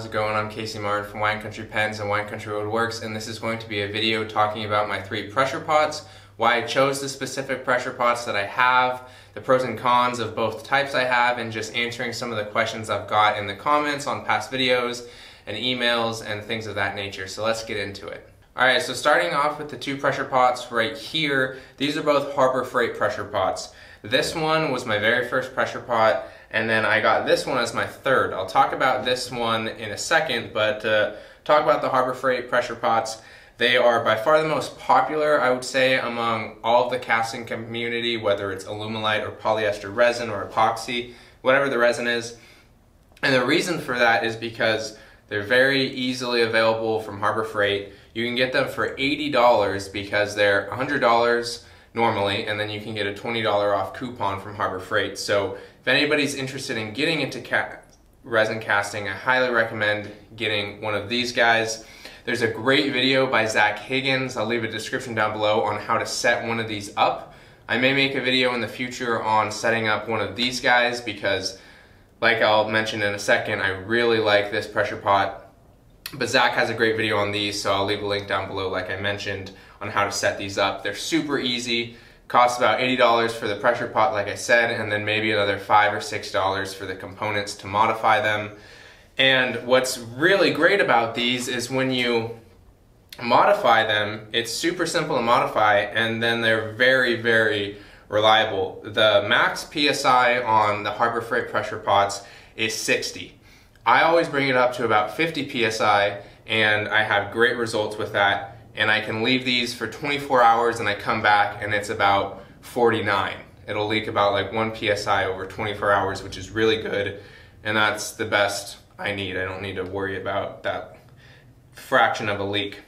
it going? I'm Casey Martin from Wine Country Pens and Wine Country Woodworks, and this is going to be a video talking about my 3 pressure pots, why I chose the specific pressure pots that I have, the pros and cons of both types I have, and just answering some of the questions I've got in the comments on past videos and emails and things of that nature. So let's get into it. Alright, so starting off with the 2 pressure pots right here, these are both Harbor Freight pressure pots. This one was my very first pressure pot, and then I got this one as my 3rd. I'll talk about this one in a second, but talk about the Harbor Freight pressure pots. They are by far the most popular, I would say, among all of the casting community, whether it's Alumilite or polyester resin or epoxy, whatever the resin is. And the reason for that is because they're very easily available from Harbor Freight. You can get them for $80 because they're $100 normally, and then you can get a $20 off coupon from Harbor Freight. So if anybody's interested in getting into resin casting, I highly recommend getting one of these guys. There's a great video by Higgins, I'll leave a description down below, on how to set one of these up. I may make a video in the future on setting up one of these guys because, like I'll mention in a second, I really like this pressure pot. But Zach has a great video on these, so I'll leave a link down below, like I mentioned, on how to set these up. They're super easy, cost about $80 for the pressure pot, like I said, and then maybe another $5 or $6 for the components to modify them. And what's really great about these is when you modify them, it's super simple to modify, and then they're very, very reliable. The max PSI on the Harbor Freight pressure pots is 60. I always bring it up to about 50 PSI, and I have great results with that. And I can leave these for 24 hours and I come back and it's about 49. It'll leak about like 1 PSI over 24 hours, which is really good. And that's the best I need. I don't need to worry about that fraction of a leak.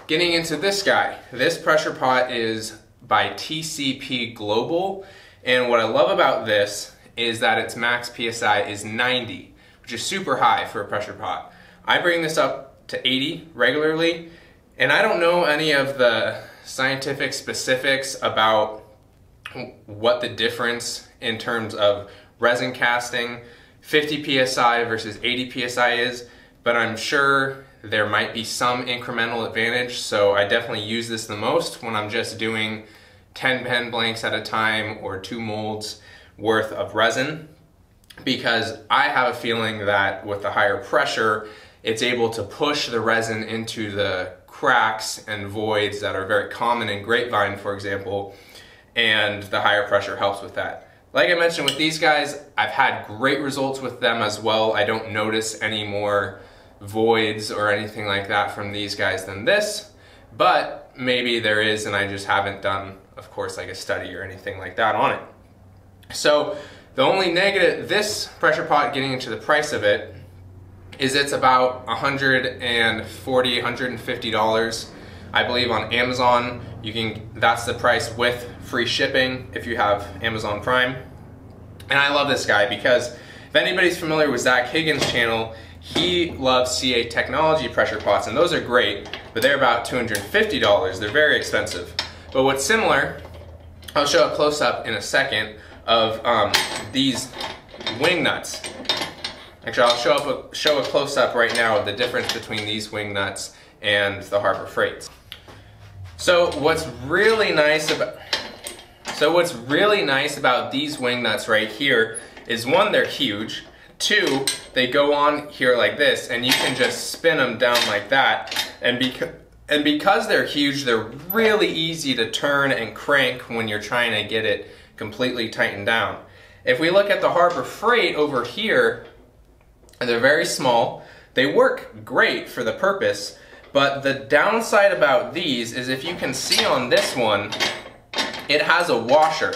Getting into this guy, this pressure pot is by TCP Global. And what I love about this is that its max PSI is 90, which is super high for a pressure pot. I bring this up to 80 regularly, and I don't know any of the scientific specifics about what the difference in terms of resin casting 50 PSI versus 80 PSI is, but I'm sure there might be some incremental advantage, so I definitely use this the most when I'm just doing 10 pen blanks at a time or 2 molds worth of resin, because I have a feeling that with the higher pressure, it's able to push the resin into the cracks and voids that are very common in grapevine, for example, and the higher pressure helps with that. Like I mentioned with these guys, I've had great results with them as well. I don't notice any more voids or anything like that from these guys than this, but maybe there is, and I just haven't done, of course, like a study or anything like that on it. So the only negative, this pressure pot, getting into the price of it, is it's about $140, $150, I believe, on Amazon. That's the price with free shipping if you have Amazon Prime. And I love this guy because if anybody's familiar with Zach Higgins' channel, he loves CA Technology pressure pots, and those are great, but they're about $250. They're very expensive. But what's similar, I'll show a close-up in a second, of these wing nuts. Actually, I'll show a close-up right now of the difference between these wing nuts and the Harbor Freights. So what's really nice about these wing nuts right here is, 1, they're huge. 2, they go on here like this, and you can just spin them down like that. And because they're huge, they're really easy to turn and crank when you're trying to get it completely tightened down. If we look at the Harbor Freight over here, they're very small. They work great for the purpose, but the downside about these is, if you can see on this one, it has a washer,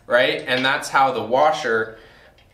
right? And that's how the washer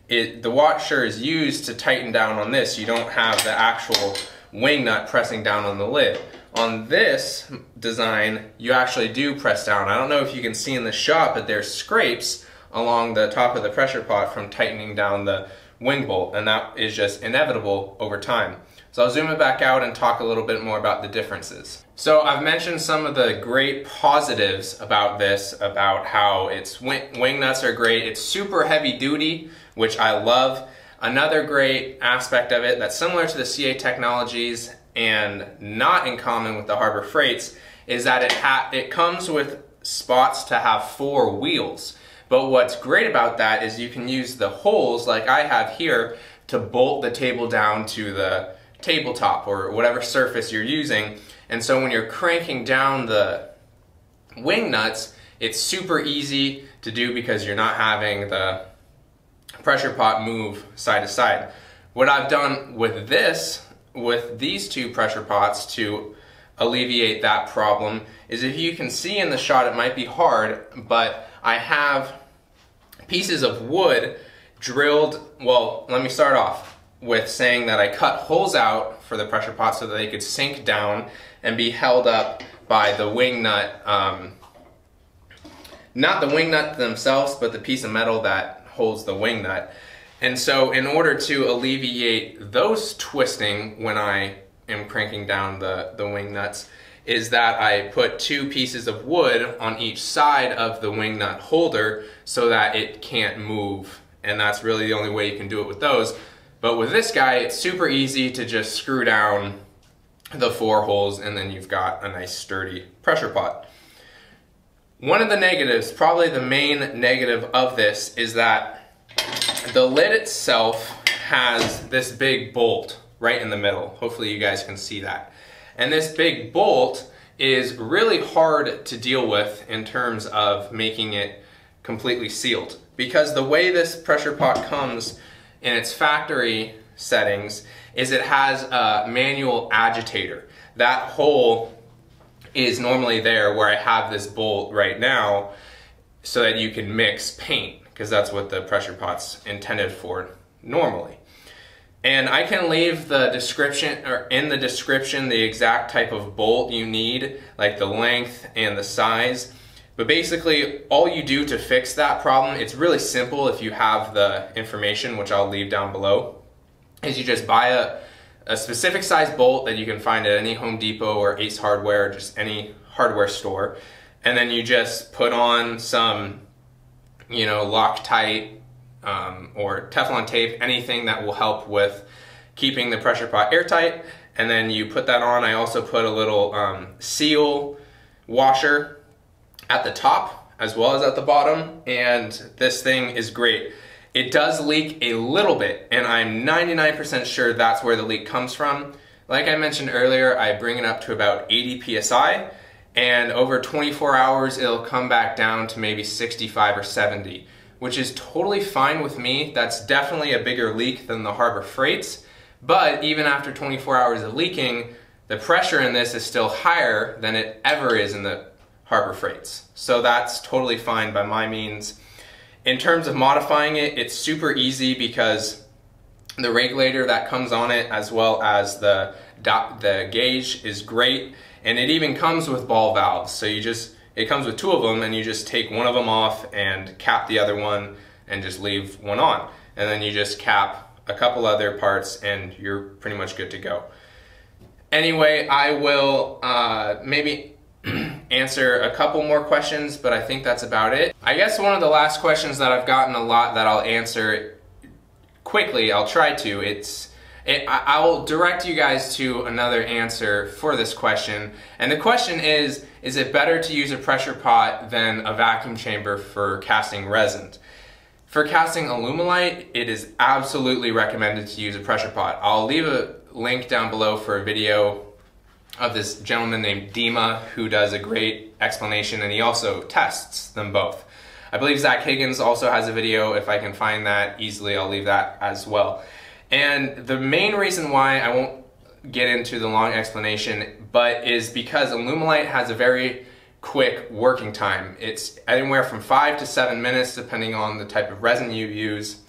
is used to tighten down on this. You don't have the actual wing nut pressing down on the lid. On this design, you actually do press down. I don't know if you can see in the shot, but there's scrapes along the top of the pressure pot from tightening down the wing bolt, and that is just inevitable over time. So I'll zoom it back out and talk a little bit more about the differences. So I've mentioned some of the great positives about this, about how its wing nuts are great. It's super heavy duty, which I love. Another great aspect of it that's similar to the CA technologies and not in common with the Harbor Freights is that it comes with spots to have 4 wheels. But what's great about that is you can use the holes like I have here to bolt the table down to the tabletop or whatever surface you're using. And so when you're cranking down the wing nuts, it's super easy to do because you're not having the pressure pot move side to side. What I've done with these 2 pressure pots to alleviate that problem is, if you can see in the shot, it might be hard, but I have pieces of wood drilled. Well, let me start off with saying that I cut holes out for the pressure pot so that they could sink down and be held up by the wing nut, not the wing nut themselves, but the piece of metal that holds the wing nut. And so in order to alleviate those twisting when I am cranking down the wing nuts, is that I put 2 pieces of wood on each side of the wing nut holder so that it can't move. And that's really the only way you can do it with those. But with this guy, it's super easy to just screw down the 4 holes and then you've got a nice sturdy pressure pot. One of the negatives, probably the main negative of this, is that the lid itself has this big bolt right in the middle. Hopefully you guys can see that. And this big bolt is really hard to deal with in terms of making it completely sealed, because the way this pressure pot comes in its factory settings is it has a manual agitator. That hole is normally there where I have this bolt right now so that you can mix paint, because that's what the pressure pot's intended for normally. And I can leave the description, or in the description, the exact type of bolt you need, like the length and the size. But basically, all you do to fix that problem, it's really simple if you have the information, which I'll leave down below, is you just buy a specific size bolt that you can find at any Home Depot or Ace Hardware, just any hardware store. And then you just put on some, Loctite, or Teflon tape, anything that will help with keeping the pressure pot airtight. And then you put that on. I also put a little seal washer at the top as well as at the bottom, and this thing is great. It does leak a little bit, and I'm 99% sure that's where the leak comes from. Like I mentioned earlier, I bring it up to about 80 psi, and over 24 hours it'll come back down to maybe 65 or 70. Which is totally fine with me. That's definitely a bigger leak than the Harbor Freights, but even after 24 hours of leaking, the pressure in this is still higher than it ever is in the Harbor Freights. So that's totally fine by my means. In terms of modifying it, it's super easy because the regulator that comes on it, as well as the gauge, is great, and it even comes with ball valves. So it comes with 2 of them, and you just take one of them off and cap the other one and just leave one on. And then you just cap a couple other parts and you're pretty much good to go. Anyway, I will maybe answer a couple more questions, but I think that's about it. I guess one of the last questions that I've gotten a lot that I'll answer quickly, I'll try to, I will direct you guys to another answer for this question. And the question is it better to use a pressure pot than a vacuum chamber for casting resins? For casting Alumilite, it is absolutely recommended to use a pressure pot. I'll leave a link down below for a video of this gentleman named Dima who does a great explanation, and he also tests them both. I believe Zach Higgins also has a video. If I can find that easily, I'll leave that as well. And the main reason why I won't get into the long explanation, but is because Alumilite has a very quick working time. It's anywhere from 5 to 7 minutes depending on the type of resin you use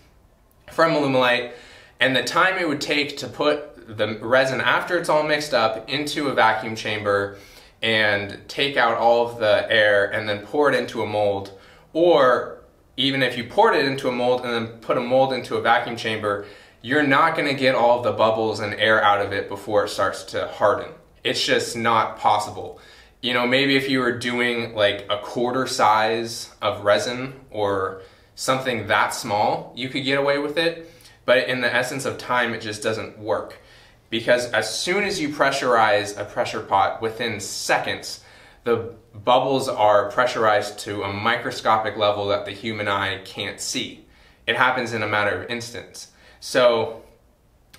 from Alumilite, and the time it would take to put the resin after it's all mixed up into a vacuum chamber and take out all of the air and then pour it into a mold, or even if you poured it into a mold and then put a mold into a vacuum chamber, you're not going to get all of the bubbles and air out of it before it starts to harden. It's just not possible. Maybe if you were doing like a quarter size of resin or something that small, you could get away with it. but in the essence of time, it just doesn't work. Because as soon as you pressurize a pressure pot, within seconds, the bubbles are pressurized to a microscopic level that the human eye can't see. It happens in a matter of instants. So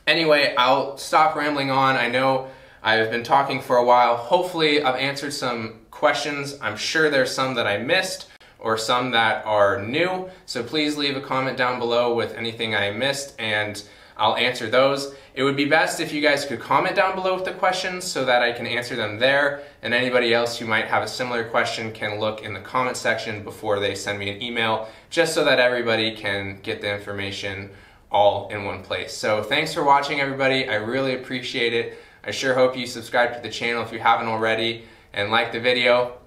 anyway, I'll stop rambling on. I know I've been talking for a while. Hopefully I've answered some questions. I'm sure there's some that I missed or some that are new. So please leave a comment down below with anything I missed and I'll answer those. It would be best if you guys could comment down below with the questions so that I can answer them there, and anybody else who might have a similar question can look in the comment section before they send me an email, just so that everybody can get the information all in one place. So thanks for watching, everybody. I really appreciate it. I sure hope you subscribe to the channel if you haven't already and like the video.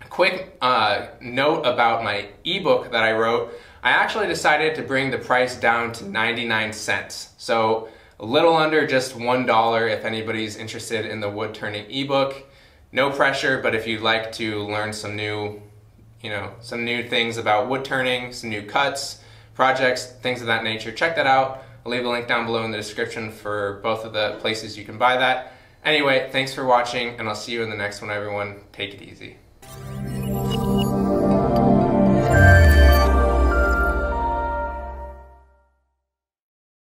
A quick note about my ebook that I wrote. I actually decided to bring the price down to 99 cents. So a little under just $1 if anybody's interested in the wood turning ebook. No pressure, but if you'd like to learn some new, some new things about wood turning, some new cuts, projects, things of that nature, check that out. I'll leave a link down below in the description for both of the places you can buy that. Anyway, thanks for watching, and I'll see you in the next one, everyone. Take it easy.